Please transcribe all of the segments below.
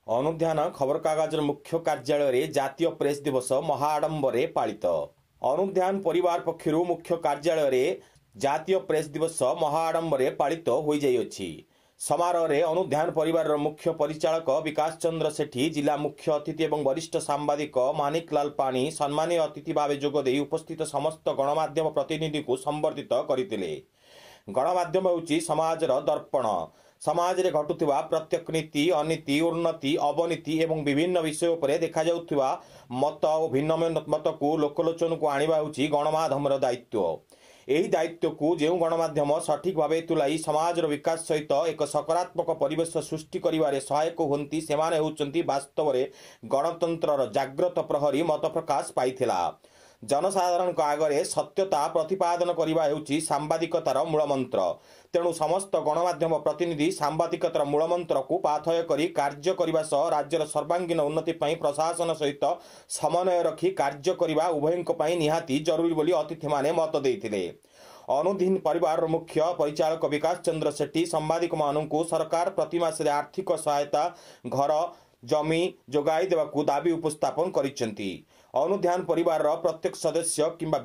अनुध्यान खबर कागजर मुख्य कार्यालय जातीय प्रेस दिवस महाआडंबरे पालित। अनुध्यान परिवार पक्षरु मुख्य कार्यालय जातीय प्रेस दिवस महाआडंबरे पालित हो जाइछि। समारोह रे अनुध्यान परिवार मुख्य परिचालक विकास चंद्र सेठी, जिला मुख्य अतिथि एवं वरिष्ठ सांबादिक मानिकलाल पाणी सम्मानीय अतिथि भाव जोगदे उपस्थित समस्त गणमाध्यम प्रतिनिधि को संबर्धित करथिले। गणमाध्यम होउछि समाजर दर्पण। समाज रे घटुवा प्रत्येक नीति अनीति उन्नति अवनीति एवं विभिन्न विषय उपरे देखा जाउथुवा मत और भिन्न मत को लोकलोचन को आनिबा होउछि गणमाध्यमर दायित्व। यही दायित्व को जो गणमाध्यम सठिक भाव तुलाई समाज विकास सहित एक सकारात्मक परिवेश सृष्टि करिवारे सहायक होती सेमाने होउचंती वास्तव में गणतंत्रर जाग्रत प्रहरी मत प्रकाश पाइथिला। जनसाधारण आगे सत्यता प्रतिपादन करने हेउछि सांबादिकतार मूलमंत्र। तेणु समस्त गणमाध्यम प्रतिनिधि सांबादिकतार मूलमंत्र को पाथय करी कार्य करने सह राज्यर सर्वांगीन उन्नति पई प्रशासन सहित समन्वय रखी कार्य करने उभयों निहाती जरूरी बोली अतिथि माने मत देइथिले। अनुध्यान परिवार मुख्य परिचालक विकास चंद्र सेठी सांबादिक मानू सरकार प्रति मासरे आर्थिक सहायता घर जमी जोगाई देवाकू दाबी उपस्थापन करिसेंती। अनुध्यान परिवार प्रत्येक सदस्य किंबा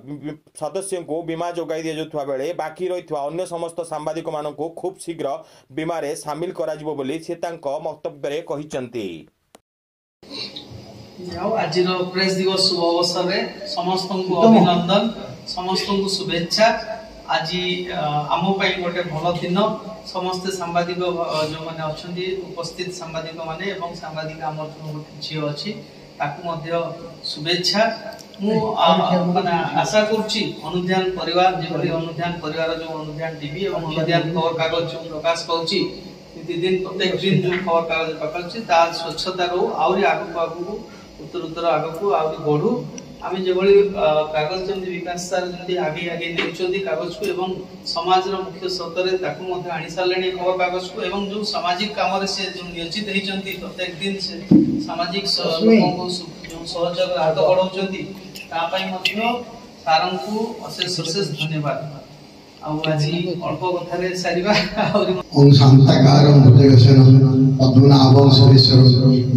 सदस्य को बीमा जोगाई दिया जाउथुवा बेले बाकी रहितवा अन्य समस्त सांबादिक मानकू खूब शीघ्र बीमा रे शामिल कराजिबो बोली से तांको वक्तव्य रे कहिसेंती। आज प्रेस दिवस शुभ अवसर रे समस्त को अभिनंदन, समस्त को शुभेच्छा। आज आम गोटे भल दिन समस्त सांबादिक जो मैंने अच्छा उपस्थित सांबादिक माने एवं सांबादिक आम झी अच्छी ताकू शुभेच्छा। मुझे आशा करुच्ची अनुध्यान परिवार जो अनुध्यान परिवार जो अनुध्यान टीवी और अनुध्यान खबर कागज जो प्रकाश पाऊँगी दिन प्रत्येक दिन जो खबर कागज प्रकाश स्वच्छता रो आहरी आगू उत्तर आगू आहरी बढ़ू। आम जो कागज जमी विकास सार जमी आगे आगे नहीं कागज को एवं समाज मुख्य स्रोत आनी सारे खबर कागज को एवं जो सामाजिक काम से जो नियोजित होती प्रत्येक दिन से सामाजिक सहयोग हाथ बढ़ाऊँगी सार को अशेष अशेष धन्यवाद। आज अल्प कथार सारिबा ओम शांताकारं भुजगशयनं पद्मनाभं सुरेशं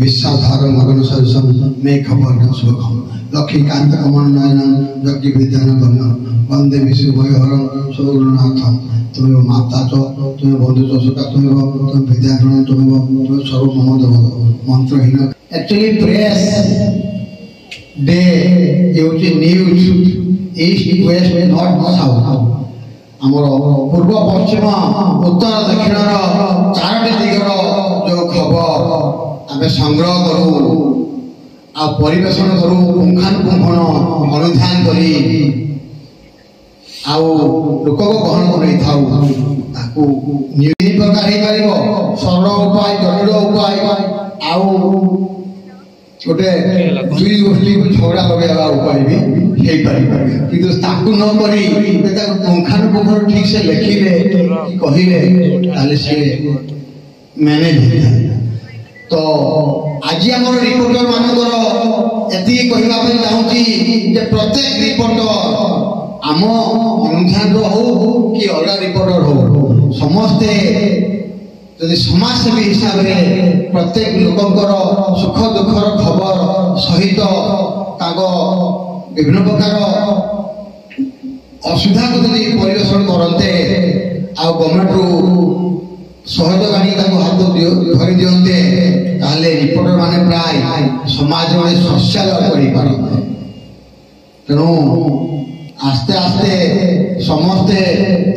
विश्वाधारं गगनसदृशं मेघवर्णं शुभं लक्ष्मीकान्तकमलनयनं यज्ञविद्यानगम्यं वन्दे विष्णुभयहरं सौगुरुनाथं। तुम्हें माता च तुम्हें बंधु च सखा तुम्हें विद्याधरण तुम्हें सर्व मम देव मंत्रहीन। Actually press they use news east west north south आमर पूर्व पश्चिम उत्तर दक्षिण चारोटी दिगर जो खबर आम संग्रह करूँ आ परिवेशन करूँ पुंखानुपुंखन अनुध्यान करी लोक को ग्रहण कर प्रकार सरल उपाय जटिल उपाय गोटे दुई गोष्ठी को झगड़ा लगे उपाय भी न पुंखानुपुंखन ठीक से लिखिले कहले सी मैनेज होता। तो आज आम रिपोर्टर मानकर एति कहवाई चाहूँगी प्रत्येक रिपोर्टर आम अनुध्यान हो कि अलग रिपोर्टर हो समस्ते यदि समाजसेवी हिसाब से प्रत्येक लोकंर सुख दुखर खबर सहित विभिन्न प्रकार असुविधा को यदि परिवेशन करते गवर्नमेंट सहयोग आनी हाथ धरी दिखते ताले रिपोर्टर माने प्राय समाज में सोशल कर तेणु आस्ते आस्ते समस्ते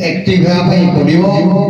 एक्टिव होगा पड़ो।